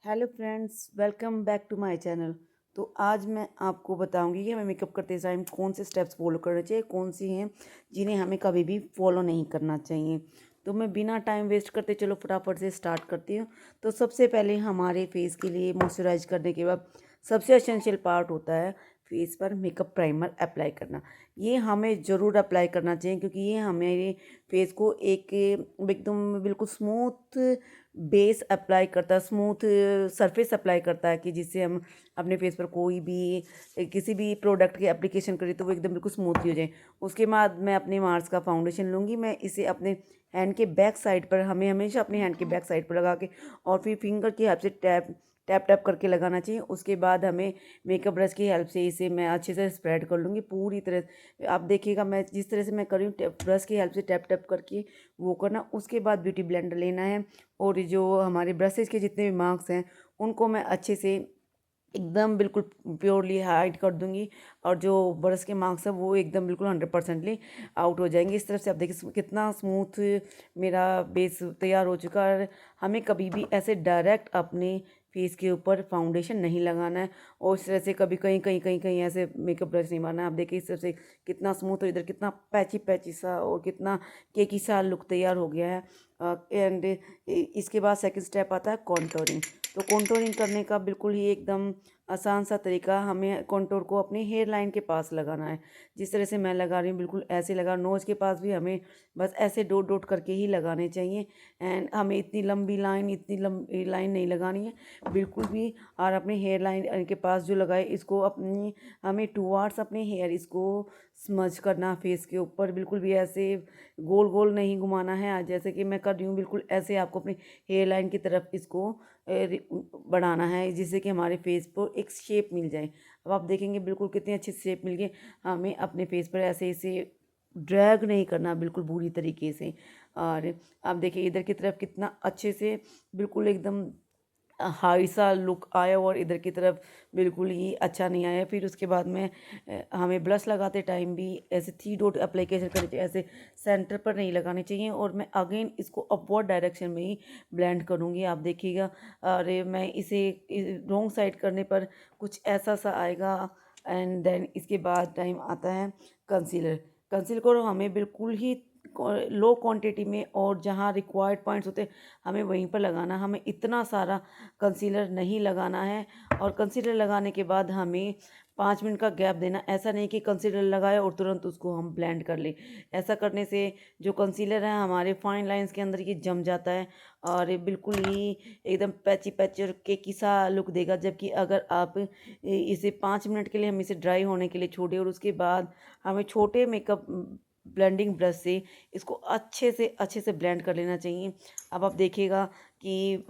Hello friends, welcome back to my channel. तो आज मैं आपको बताऊंगी कि हमें मेकअप करते टाइम कौन से स्टेप्स फॉलो करने चाहिए, कौन सी हैं जिन्हें हमें कभी भी फॉलो नहीं करना चाहिए। तो मैं बिना टाइम वेस्ट करते चलो फटाफट से स्टार्ट करती हूँ। तो सबसे पहले हमारे फेस के लिए मॉइस्चराइज करने के बाद सबसे एसेंशियल पार्ट होता है फेस पर मेकअप प्राइमर अप्लाई करना। ये हमें ज़रूर अप्लाई करना चाहिए क्योंकि ये हमारे फेस को एक एकदम बिल्कुल स्मूथ बेस अप्लाई करता है, स्मूथ सरफेस अप्लाई करता है कि जिससे हम अपने फेस पर कोई भी किसी भी प्रोडक्ट की एप्लीकेशन करें तो वो एकदम बिल्कुल स्मूथली हो जाए। उसके बाद मैं अपने मार्स का फाउंडेशन लूँगी। मैं इसे अपने हैंड के बैक साइड पर, हमें हमेशा अपने हैंड के बैक साइड पर लगा के और फिर फिंगर की हेल्प से टैप टैप टैप करके लगाना चाहिए। उसके बाद हमें मेकअप ब्रश की हेल्प से इसे मैं अच्छे से स्प्रेड कर लूँगी पूरी तरह। आप देखिएगा मैं जिस तरह से मैं कर रही हूँ, ब्रश की हेल्प से टैप टैप करके वो करना। उसके बाद ब्यूटी ब्लेंडर लेना है और जो हमारे ब्रशेज़ के जितने भी मार्क्स हैं उनको मैं अच्छे से एकदम बिल्कुल प्योरली हाइड कर दूंगी और जो ब्रश के मार्क्स हैं वो एकदम बिल्कुल 100% आउट हो जाएंगे। इस तरफ से आप देखिए कितना स्मूथ मेरा बेस तैयार हो चुका है। हमें कभी भी ऐसे डायरेक्ट अपने फेस के ऊपर फाउंडेशन नहीं लगाना है और इस तरह से कभी कहीं कहीं कहीं कहीं ऐसे मेकअप ब्रश नहीं मारना है। आप देखिए इस तरफ से कितना स्मूथ और इधर कितना पैची पैची सा और कितना केकी सा लुक तैयार हो गया है। एंड इसके बाद सेकंड स्टेप आता है कॉन्टोरिंग। तो कॉन्टोरिंग करने का बिल्कुल ही एकदम आसान सा तरीका, हमें कॉन्टोर को अपने हेयर लाइन के पास लगाना है। जिस तरह से मैं लगा रही हूँ बिल्कुल ऐसे लगा। नोज़ के पास भी हमें बस ऐसे डॉट डॉट करके ही लगाने चाहिए एंड हमें इतनी लंबी लाइन, इतनी लंबी लाइन नहीं लगानी है बिल्कुल भी। और अपने हेयर लाइन के पास जो लगाए इसको अपनी हमें टूवार्ड्स अपने हेयर इसको स्मज करना फेस के ऊपर। बिल्कुल भी ऐसे गोल गोल नहीं घुमाना है आज जैसे कि मैं कर रही हूँ। बिल्कुल ऐसे आपको अपनी हेयर लाइन की तरफ इसको बढ़ाना है जिससे कि हमारे फेस पर एक शेप मिल जाए। अब आप देखेंगे बिल्कुल कितनी अच्छी शेप मिल गई। हमें अपने फेस पर ऐसे इसे ड्रैग नहीं करना बिल्कुल बुरी तरीके से। और आप देखिए इधर की तरफ कितना अच्छे से बिल्कुल एकदम हाई सा लुक आया और इधर की तरफ बिल्कुल ही अच्छा नहीं आया। फिर उसके बाद में हमें ब्लश लगाते टाइम भी ऐसे 3 डॉट अप्लीकेशन करनी चाहिए, ऐसे सेंटर पर नहीं लगाने चाहिए। और मैं अगेन इसको अपवर्ड डायरेक्शन में ही ब्लेंड करूँगी। आप देखिएगा अरे मैं इसे रॉन्ग साइड करने पर कुछ ऐसा सा आएगा। एंड देन इसके बाद टाइम आता है कंसीलर। कंसीलर को हमें बिल्कुल ही लो क्वांटिटी में और जहाँ रिक्वायर्ड पॉइंट्स होते हैं हमें वहीं पर लगाना। हमें इतना सारा कंसीलर नहीं लगाना है। और कंसीलर लगाने के बाद हमें 5 मिनट का गैप देना। ऐसा नहीं कि कंसीलर लगाए और तुरंत उसको हम ब्लेंड कर लें। ऐसा करने से जो कंसीलर है हमारे फाइन लाइंस के अंदर ये जम जाता है और ये बिल्कुल ही एकदम पैची पैची और केकी सा लुक देगा। जबकि अगर आप इसे 5 मिनट के लिए हम इसे ड्राई होने के लिए छोड़े और उसके बाद हमें छोटे मेकअप ब्लेंडिंग ब्रश से इसको अच्छे से ब्लेंड कर लेना चाहिए। अब आप देखिएगा कि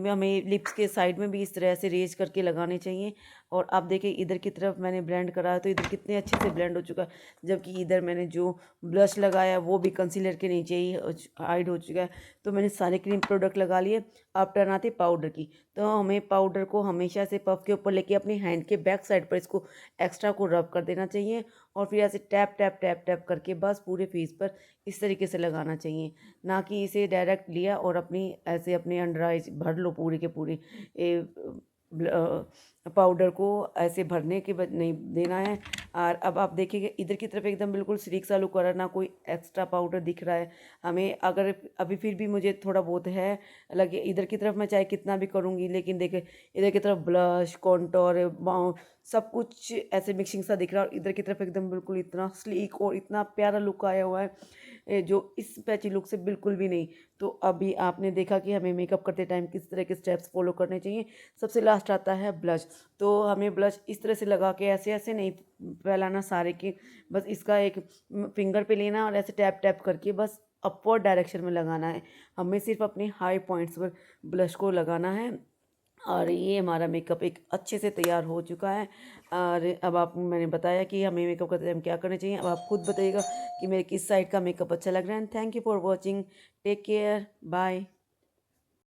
हमें लिप्स के साइड में भी इस तरह से रेज करके लगाने चाहिए। और आप देखिए इधर की तरफ मैंने ब्लेंड करा है तो इधर कितने अच्छे से ब्लेंड हो चुका है। जबकि इधर मैंने जो ब्लश लगाया वो भी कंसीलर के नीचे ही हाइड हो चुका है। तो मैंने सारे क्रीम प्रोडक्ट लगा लिए। अब टर्न आती पाउडर की। तो हमें पाउडर को हमेशा से पफ के ऊपर लेके अपने हैंड के बैक साइड पर इसको एक्स्ट्रा को रब कर देना चाहिए और फिर ऐसे टैप टैप टैप टैप करके बस पूरे फेस पर इस तरीके से लगाना चाहिए। ना कि इसे डायरेक्ट लिया और अपनी ऐसे अपने अंडर आइज भर लो पूरी के पूरी। पाउडर को ऐसे भरने के बाद नहीं देना है। और अब आप देखिए इधर की तरफ एकदम बिल्कुल सिल्क सा लुक हो रहा है, ना कोई एक्स्ट्रा पाउडर दिख रहा है हमें। अगर अभी फिर भी मुझे थोड़ा बहुत है लगे इधर की तरफ, मैं चाहे कितना भी करूँगी लेकिन देखिए इधर की तरफ ब्लश कॉन्टोर सब कुछ ऐसे मिक्सिंग सा दिख रहा है और इधर की तरफ एकदम बिल्कुल इतना स्लीक और इतना प्यारा लुक आया हुआ है जो इस पैची लुक से बिल्कुल भी नहीं। तो अभी आपने देखा कि हमें मेकअप करते टाइम किस तरह के स्टेप्स फॉलो करने चाहिए। सबसे लास्ट आता है ब्लश। तो हमें ब्लश इस तरह से लगा के ऐसे ऐसे नहीं फैलाना सारे के, बस इसका एक फिंगर पे लेना और ऐसे टैप टैप करके बस अपवर्ड डायरेक्शन में लगाना है। हमें सिर्फ अपने हाई पॉइंट्स पर ब्लश को लगाना है और ये हमारा मेकअप एक अच्छे से तैयार हो चुका है। और अब आपको मैंने बताया कि हमें मेकअप करते टाइम क्या करना चाहिए। अब आप खुद बताइएगा कि मेरे किस साइड का मेकअप अच्छा लग रहा है। Thank you for watching. Take care, bye.